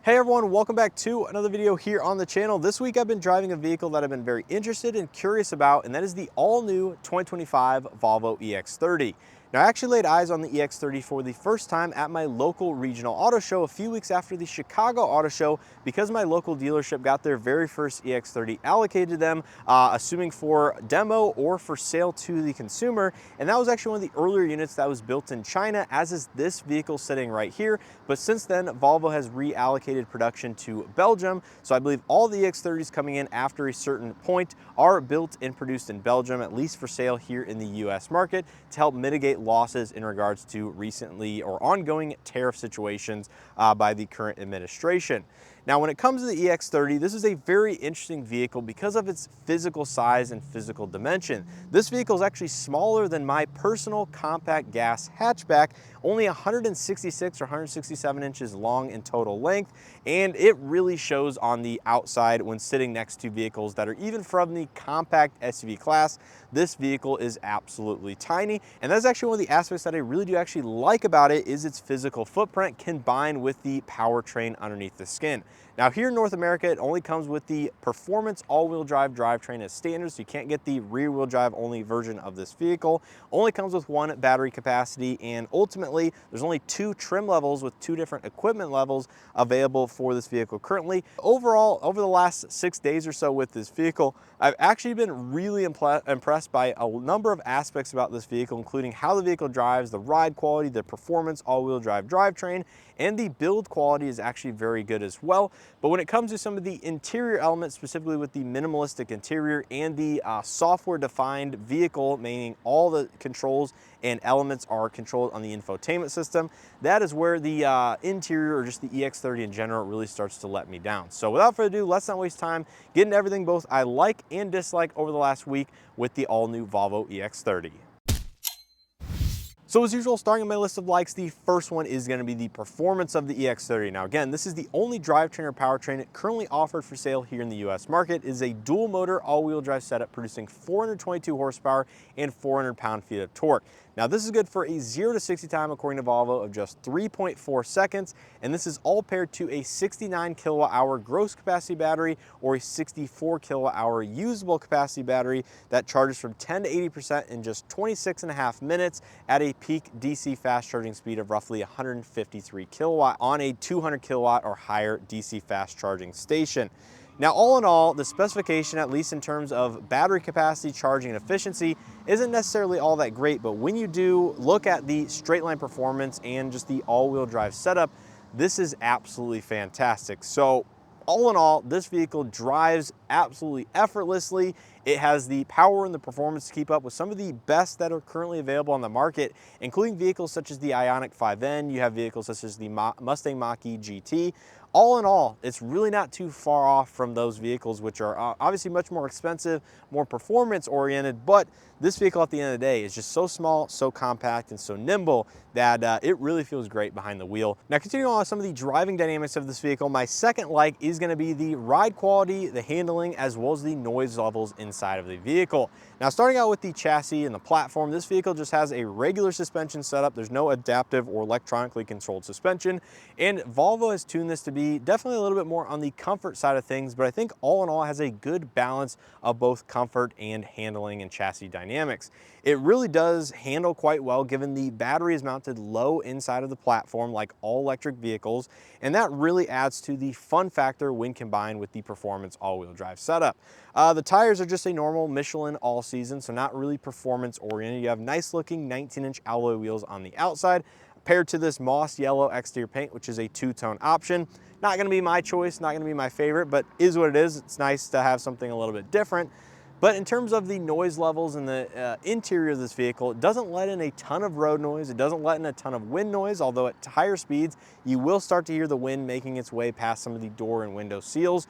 Hey everyone, welcome back to another video here on the channel. This week I've been driving a vehicle that I've been very interested and curious about, and that is the all-new 2025 Volvo EX30. Now, I actually laid eyes on the EX30 for the first time at my local regional auto show a few weeks after the Chicago Auto Show because my local dealership got their very first EX30 allocated to them, assuming for demo or for sale to the consumer. And that was actually one of the earlier units that was built in China, as is this vehicle sitting right here. But since then, Volvo has reallocated production to Belgium. So I believe all the EX30s coming in after a certain point are built and produced in Belgium, at least for sale here in the US market, to help mitigate losses in regards to recently or ongoing tariff situations by the current administration. Now, when it comes to the EX30, this is a very interesting vehicle because of its physical size and physical dimension. This vehicle is actually smaller than my personal compact gas hatchback, only 166 or 167 inches long in total length, and it really shows on the outside when sitting next to vehicles that are even from the compact SUV class. This vehicle is absolutely tiny, and that's actually one of the aspects that I really do actually like about it is its physical footprint combined with the powertrain underneath the skin. Now, here in North America, it only comes with the performance all-wheel drive drivetrain as standard, so you can't get the rear-wheel drive only version of this vehicle. Only comes with one battery capacity, and ultimately, there's only two trim levels with two different equipment levels available for this vehicle currently. Overall, over the last 6 days or so with this vehicle, I've actually been really impressed by a number of aspects about this vehicle, including how the vehicle drives, the ride quality, the performance all-wheel drive drivetrain, and the build quality is actually very good as well. But when it comes to some of the interior elements, specifically with the minimalistic interior and the software-defined vehicle, meaning all the controls and elements are controlled on the infotainment system, that is where the interior, or just the EX30 in general, really starts to let me down. So without further ado, let's not waste time getting into everything both I like and dislike over the last week with the all-new Volvo EX30. So as usual, starting on my list of likes, the first one is going to be the performance of the EX30. Now again, this is the only drivetrain or powertrain currently offered for sale here in the US market. It is a dual motor all-wheel drive setup producing 422 horsepower and 400 pound-feet of torque. Now this is good for a 0 to 60 time, according to Volvo, of just 3.4 seconds, and this is all paired to a 69 kilowatt hour gross capacity battery or a 64 kilowatt hour usable capacity battery that charges from 10 to 80% in just 26.5 minutes at a peak DC fast charging speed of roughly 153 kilowatt on a 200 kilowatt or higher DC fast charging station. Now, all in all, the specification, at least in terms of battery capacity, charging, and efficiency, isn't necessarily all that great, but when you do look at the straight line performance and just the all-wheel drive setup, this is absolutely fantastic. So all in all, this vehicle drives absolutely effortlessly. It has the power and the performance to keep up with some of the best that are currently available on the market, including vehicles such as the Ioniq 5N. You have vehicles such as the Mustang Mach-E GT. All in all, it's really not too far off from those vehicles, which are obviously much more expensive, more performance oriented, but this vehicle at the end of the day is just so small, so compact, and so nimble that it really feels great behind the wheel. Now, continuing on with some of the driving dynamics of this vehicle, my second like is going to be the ride quality, the handling, as well as the noise levels inside of the vehicle. Now, starting out with the chassis and the platform, this vehicle just has a regular suspension setup. There's no adaptive or electronically controlled suspension, and Volvo has tuned this to be definitely a little bit more on the comfort side of things, but I think all in all has a good balance of both comfort and handling and chassis dynamics. It really does handle quite well given the battery is mounted low inside of the platform like all electric vehicles, and that really adds to the fun factor when combined with the performance all-wheel drive setup. The tires are just a normal Michelin all-season, so not really performance oriented. You have nice looking 19-inch alloy wheels on the outside, paired to this moss yellow exterior paint, which is a two-tone option. Not gonna be my choice, not gonna be my favorite, but is what it is. It's nice to have something a little bit different. But in terms of the noise levels in the interior of this vehicle, it doesn't let in a ton of road noise. It doesn't let in a ton of wind noise, although at higher speeds, you will start to hear the wind making its way past some of the door and window seals.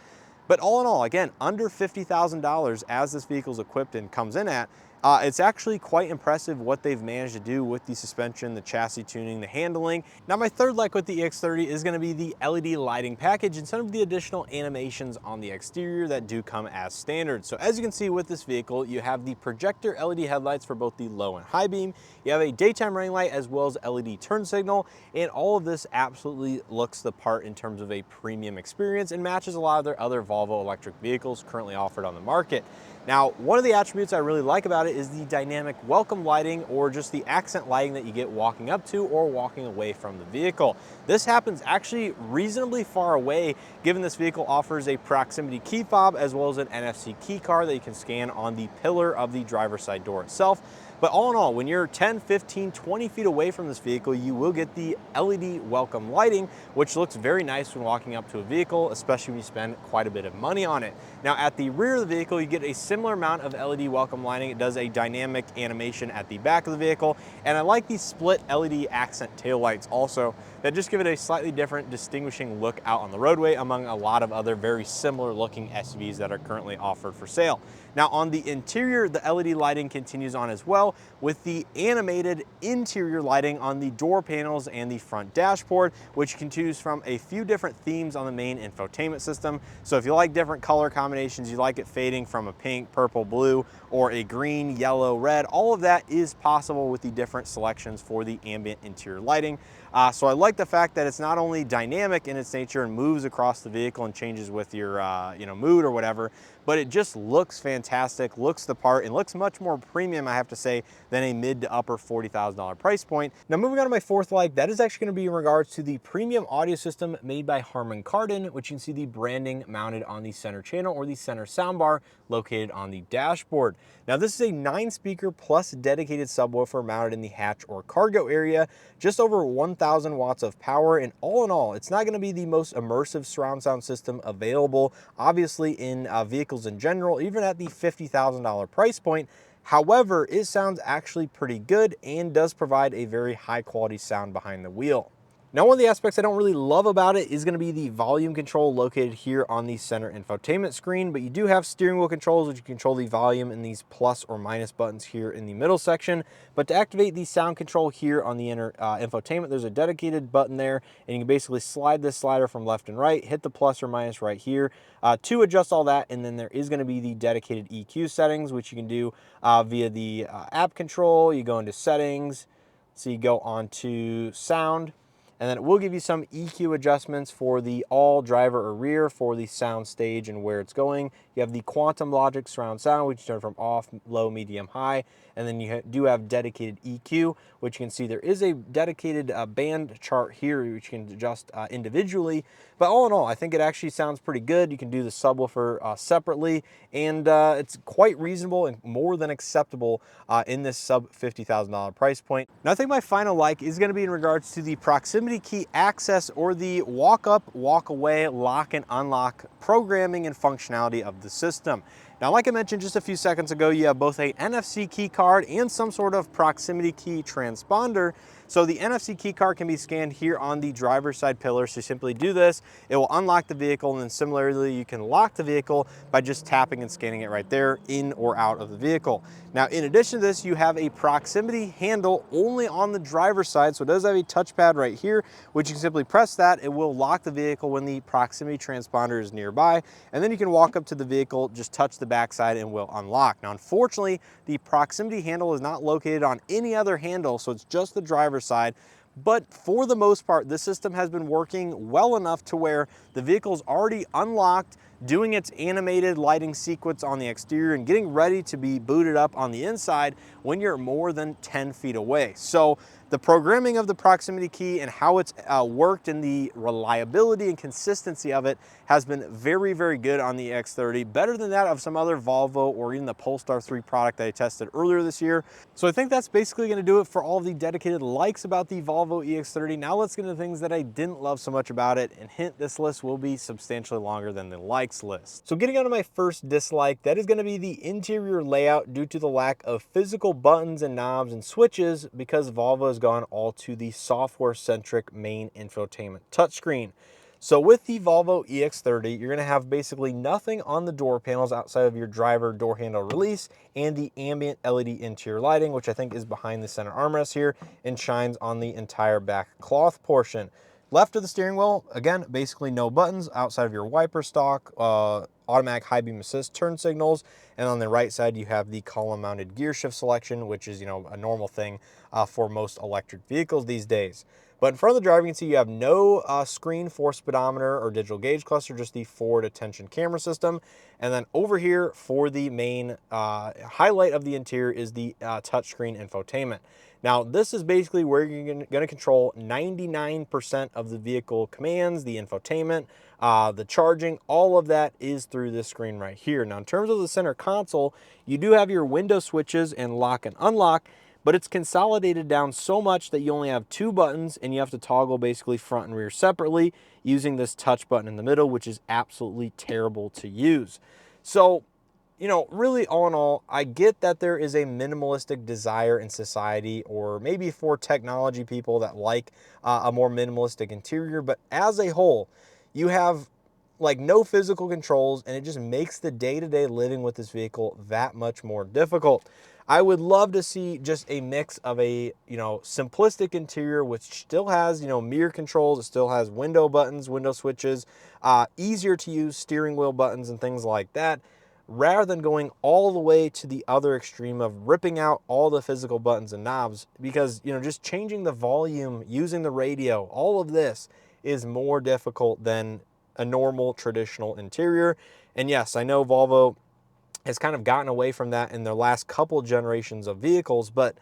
But all in all, again, under $50,000 as this vehicle is equipped and comes in at, It's actually quite impressive what they've managed to do with the suspension, the chassis tuning, the handling. Now my third like with the EX30 is going to be the LED lighting package and some of the additional animations on the exterior that do come as standard. So as you can see with this vehicle, you have the projector LED headlights for both the low and high beam. You have a daytime running light as well as LED turn signal, and all of this absolutely looks the part in terms of a premium experience and matches a lot of their other Volvo electric vehicles currently offered on the market. Now, one of the attributes I really like about it is the dynamic welcome lighting, or just the accent lighting that you get walking up to or walking away from the vehicle. This happens actually reasonably far away, given this vehicle offers a proximity key fob as well as an NFC key card that you can scan on the pillar of the driver's side door itself. But all in all, when you're 10, 15, 20 feet away from this vehicle, you will get the LED welcome lighting, which looks very nice when walking up to a vehicle, especially when you spend quite a bit of money on it. Now at the rear of the vehicle, you get a similar amount of LED welcome lighting. It does a dynamic animation at the back of the vehicle. And I like these split LED accent taillights also that just give it a slightly different distinguishing look out on the roadway among a lot of other very similar looking SUVs that are currently offered for sale. Now on the interior, the LED lighting continues on as well, with the animated interior lighting on the door panels and the front dashboard, which can choose from a few different themes on the main infotainment system. So if you like different color combinations, you like it fading from a pink, purple, blue, or a green, yellow, red, all of that is possible with the different selections for the ambient interior lighting. So I like the fact that it's not only dynamic in its nature and moves across the vehicle and changes with your mood or whatever, but it just looks fantastic, looks the part, and looks much more premium, I have to say, than a mid to upper $40,000 price point. Now moving on to my fourth like, that is actually going to be in regards to the premium audio system made by Harman Kardon, which you can see the branding mounted on the center channel or the center soundbar located on the dashboard. Now this is a 9-speaker plus dedicated subwoofer mounted in the hatch or cargo area, just over 1,000 watts of power, and all in all, it's not going to be the most immersive surround sound system available, obviously in vehicles in general, even at the $50,000 price point. However, it sounds actually pretty good and does provide a very high quality sound behind the wheel. Now, one of the aspects I don't really love about it is going to be the volume control located here on the center infotainment screen, but you do have steering wheel controls, which you control the volume in these plus or minus buttons here in the middle section. But to activate the sound control here on the inner infotainment, there's a dedicated button there, and you can basically slide this slider from left and right, hit the plus or minus right here to adjust all that. And then there is going to be the dedicated EQ settings, which you can do via the app control. You go into settings, so you go on to sound, and then it will give you some EQ adjustments for the all, driver, or rear for the sound stage and where it's going. You have the Quantum Logic surround sound, which you turn from off, low, medium, high. And then you do have dedicated EQ, which you can see there is a dedicated band chart here, which you can adjust individually. But all in all, I think it actually sounds pretty good. You can do the subwoofer separately, and it's quite reasonable and more than acceptable in this sub $50,000 price point. Now I think my final like is going to be in regards to the proximity key access, or the walk up, walk away, lock and unlock programming and functionality of the system. Now, like I mentioned just a few seconds ago, you have both a NFC key card and some sort of proximity key transponder. So the NFC key card can be scanned here on the driver's side pillar. So simply do this, it will unlock the vehicle, and then similarly, you can lock the vehicle by just tapping and scanning it right there in or out of the vehicle. Now, in addition to this, you have a proximity handle only on the driver's side. So it does have a touchpad right here, which you can simply press that. It will lock the vehicle when the proximity transponder is nearby. And then you can walk up to the vehicle, just touch the backside, and will unlock. Now, unfortunately, the proximity handle is not located on any other handle, so it's just the driver's side. But for the most part, this system has been working well enough to where the vehicle is already unlocked, doing its animated lighting sequence on the exterior and getting ready to be booted up on the inside when you're more than 10 feet away. So the programming of the proximity key and how it's worked, and the reliability and consistency of it has been very, very good on the EX30, better than that of some other Volvo or even the Polestar 3 product that I tested earlier this year. So I think that's basically going to do it for all the dedicated likes about the Volvo EX30. Now let's get into things that I didn't love so much about it, and hint, this list will be substantially longer than the likes list. So getting on to my first dislike, that is going to be the interior layout due to the lack of physical buttons and knobs and switches, because Volvo has gone all to the software-centric main infotainment touchscreen. So with the Volvo EX30, you're gonna have basically nothing on the door panels outside of your driver door handle release and the ambient LED interior lighting, which I think is behind the center armrest here and shines on the entire back cloth portion. Left of the steering wheel, again, basically no buttons outside of your wiper stalk, automatic high beam assist turn signals, and on the right side you have the column mounted gear shift selection, which is, a normal thing for most electric vehicles these days. But in front of the driver, you can see you have no screen for speedometer or digital gauge cluster, just the forward attention camera system. And then over here for the main highlight of the interior is the touchscreen infotainment. Now, this is basically where you're going to control 99% of the vehicle commands, the infotainment, the charging, all of that is through this screen right here. Now, in terms of the center console, you do have your window switches and lock and unlock, but it's consolidated down so much that you only have 2 buttons and you have to toggle basically front and rear separately using this touch button in the middle, which is absolutely terrible to use. So, really all in all, I get that there is a minimalistic desire in society, or maybe for technology people that like a more minimalistic interior, but as a whole, you have like no physical controls, and it just makes the day-to-day living with this vehicle that much more difficult. I would love to see just a mix of a, simplistic interior, which still has, mirror controls. It still has window buttons, window switches, easier to use steering wheel buttons and things like that, rather than going all the way to the other extreme of ripping out all the physical buttons and knobs, because, just changing the volume, using the radio, all of this is more difficult than a normal traditional interior. And yes, I know Volvo has kind of gotten away from that in their last couple generations of vehicles, but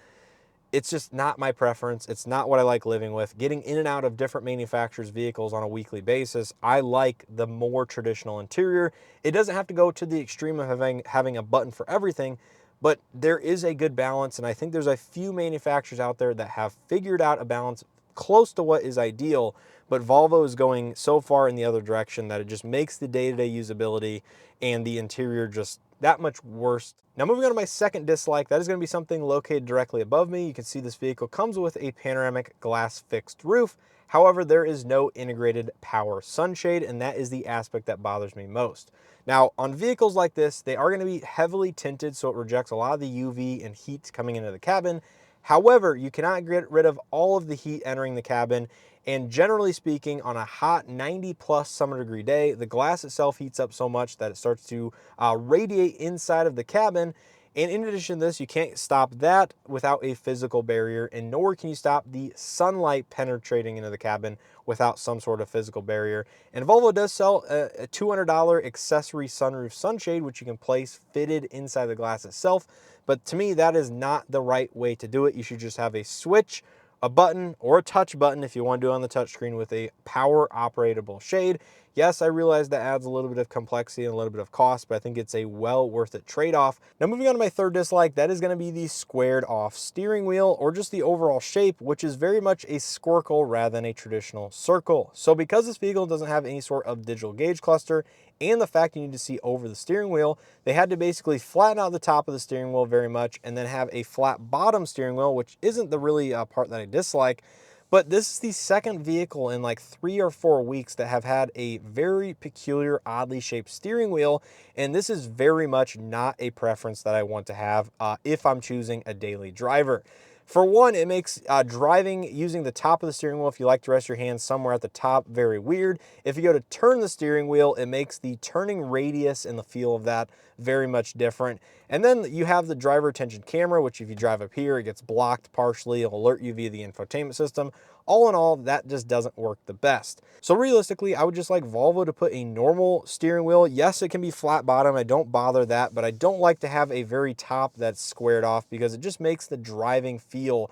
it's just not my preference. It's not what I like living with. Getting in and out of different manufacturers' vehicles on a weekly basis, I like the more traditional interior. It doesn't have to go to the extreme of having a button for everything, but there is a good balance, and I think there's a few manufacturers out there that have figured out a balance close to what is ideal, but Volvo is going so far in the other direction that it just makes the day-to-day usability and the interior just that much worse. Now, moving on to my second dislike, that is going to be something located directly above me. You can see this vehicle comes with a panoramic glass fixed roof. However, there is no integrated power sunshade, and that is the aspect that bothers me most. Now, on vehicles like this, they are going to be heavily tinted, so it rejects a lot of the UV and heat coming into the cabin. However, you cannot get rid of all of the heat entering the cabin, and generally speaking, on a hot 90+ summer degree day, the glass itself heats up so much that it starts to radiate inside of the cabin. And in addition to this, you can't stop that without a physical barrier, and nor can you stop the sunlight penetrating into the cabin without some sort of physical barrier. And Volvo does sell a $200 accessory sunroof sunshade, which you can place fitted inside the glass itself. But to me, that is not the right way to do it. You should just have a switch, a button, or a touch button if you want to do it on the touchscreen with a power operatable shade. Yes, I realize that adds a little bit of complexity and a little bit of cost, but I think it's a well worth it trade-off. Now, moving on to my third dislike, that is going to be the squared off steering wheel, or just the overall shape, which is very much a squircle rather than a traditional circle. So because this vehicle doesn't have any sort of digital gauge cluster, and the fact you need to see over the steering wheel, they had to basically flatten out the top of the steering wheel very much and then have a flat bottom steering wheel, which isn't the really part that I dislike. But this is the second vehicle in like 3 or 4 weeks that have had a very peculiar, oddly shaped steering wheel. And this is very much not a preference that I want to have if I'm choosing a daily driver. For one, it makes driving using the top of the steering wheel, if you like to rest your hands somewhere at the top, very weird. If you go to turn the steering wheel, it makes the turning radius and the feel of that very much different. And then you have the driver attention camera, which if you drive up here, it gets blocked partially. It'll alert you via the infotainment system. All in all, that just doesn't work the best. So realistically, I would just like Volvo to put a normal steering wheel. Yes, it can be flat bottom. I don't bother that, but I don't like to have a very top that's squared off because it just makes the driving feel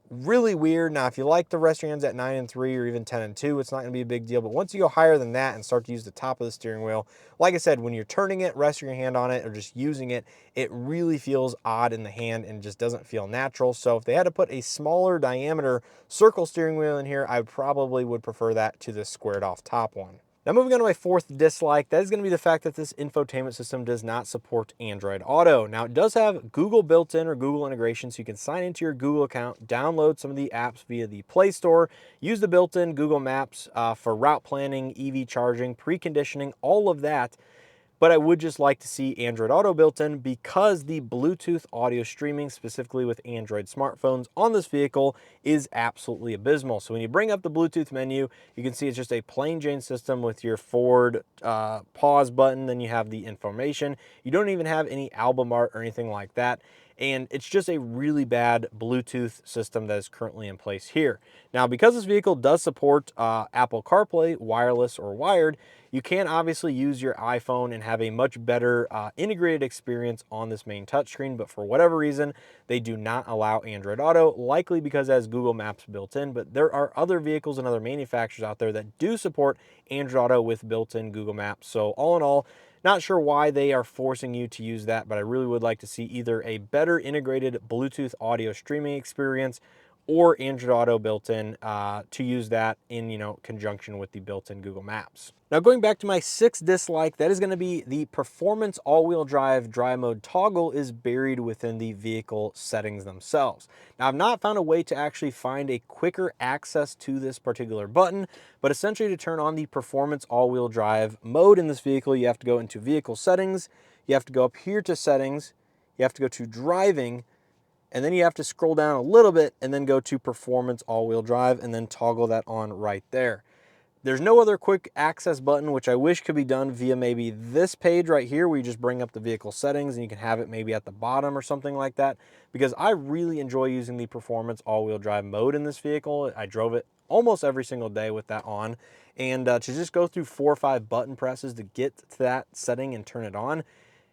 really weird. Now, if you like to rest your hands at 9 and 3 or even 10 and 2, it's not going to be a big deal. But once you go higher than that and start to use the top of the steering wheel, like I said, when you're turning it, resting your hand on it, or just using it, it really feels odd in the hand and just doesn't feel natural. So if they had to put a smaller diameter circle steering wheel in here, I probably would prefer that to the squared off top one. Now moving on to my fourth dislike, that is going to be the fact that this infotainment system does not support Android Auto. Now it does have Google built-in or Google integration, so you can sign into your Google account, download some of the apps via the Play Store, use the built-in Google Maps for route planning, EV charging, preconditioning, all of that. But I would just like to see Android Auto built in because the Bluetooth audio streaming, specifically with Android smartphones on this vehicle, is absolutely abysmal. So when you bring up the Bluetooth menu, you can see it's just a plain Jane system with your forward pause button, then you have the information. You don't even have any album art or anything like that. And it's just a really bad Bluetooth system that is currently in place here. Now, because this vehicle does support Apple CarPlay, wireless or wired, you can obviously use your iPhone and have a much better integrated experience on this main touchscreen, but for whatever reason, they do not allow Android Auto, likely because it has Google Maps built in, but there are other vehicles and other manufacturers out there that do support Android Auto with built-in Google Maps. So all in all, not sure why they are forcing you to use that, but I really would like to see either a better integrated Bluetooth audio streaming experience or Android Auto built in to use that in, conjunction with the built-in Google Maps. Now going back to my sixth dislike, that is going to be the performance all-wheel drive mode toggle is buried within the vehicle settings themselves. Now I've not found a way to actually find a quicker access to this particular button, but essentially to turn on the performance all-wheel drive mode in this vehicle, you have to go into vehicle settings, you have to go up here to settings, you have to go to driving, and then you have to scroll down a little bit and then go to performance all-wheel drive and then toggle that on right there. There's no other quick access button, which I wish could be done via maybe this page right here where you just bring up the vehicle settings and you can have it maybe at the bottom or something like that, because I really enjoy using the performance all-wheel drive mode in this vehicle. I drove it almost every single day with that on, and to just go through 4 or 5 button presses to get to that setting and turn it on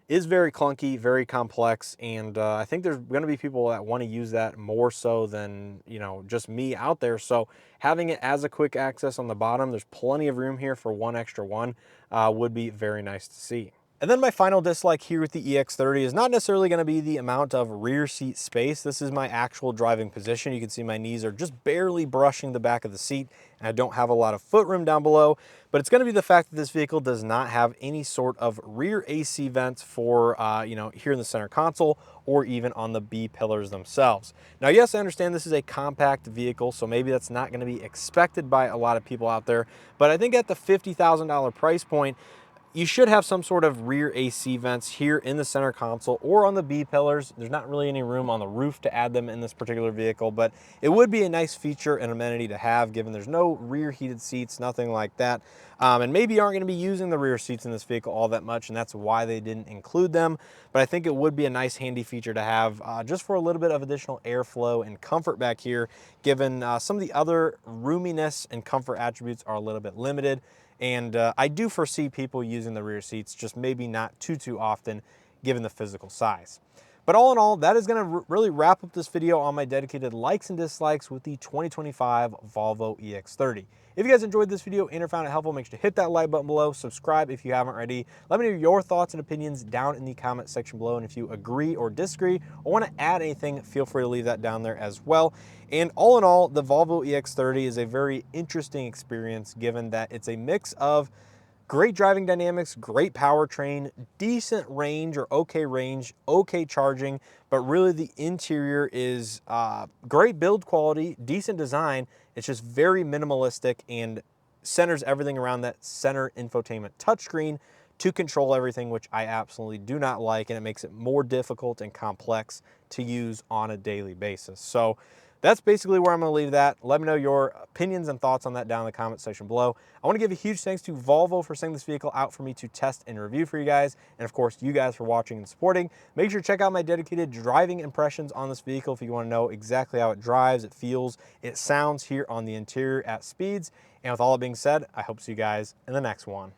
is very clunky, very complex, and I think there's going to be people that want to use that more so than, just me out there. So having it as a quick access on the bottom, there's plenty of room here for one extra one, would be very nice to see. And then my final dislike here with the EX30 is not necessarily going to be the amount of rear seat space. This is my actual driving position. You can see my knees are just barely brushing the back of the seat, and I don't have a lot of footroom down below. But it's going to be the fact that this vehicle does not have any sort of rear AC vents for, here in the center console or even on the B pillars themselves. Now, yes, I understand this is a compact vehicle, so maybe that's not going to be expected by a lot of people out there. But I think at the $50,000 price point, you should have some sort of rear AC vents here in the center console or on the B pillars. There's not really any room on the roof to add them in this particular vehicle, but it would be a nice feature and amenity to have, given there's no rear heated seats, nothing like that. And maybe you aren't going to be using the rear seats in this vehicle all that much, and that's why they didn't include them. But I think it would be a nice handy feature to have just for a little bit of additional airflow and comfort back here, given some of the other roominess and comfort attributes are a little bit limited. And I do foresee people using the rear seats, just maybe not too often, given the physical size. But all in all, that is going to really wrap up this video on my dedicated likes and dislikes with the 2025 Volvo EX30. If you guys enjoyed this video and or found it helpful, make sure to hit that like button below, subscribe if you haven't already. Let me know your thoughts and opinions down in the comment section below, and if you agree or disagree or want to add anything, feel free to leave that down there as well. And all in all, the Volvo EX30 is a very interesting experience, given that it's a mix of great driving dynamics, great powertrain, decent range or okay range, okay charging, but really the interior is great build quality, decent design. It's just very minimalistic and centers everything around that center infotainment touchscreen to control everything, which I absolutely do not like, and it makes it more difficult and complex to use on a daily basis. So that's basically where I'm going to leave that. Let me know your opinions and thoughts on that down in the comment section below. I want to give a huge thanks to Volvo for sending this vehicle out for me to test and review for you guys. And of course, you guys for watching and supporting. Make sure to check out my dedicated driving impressions on this vehicle if you want to know exactly how it drives, it feels, it sounds here on the interior at speeds. And with all that being said, I hope to see you guys in the next one.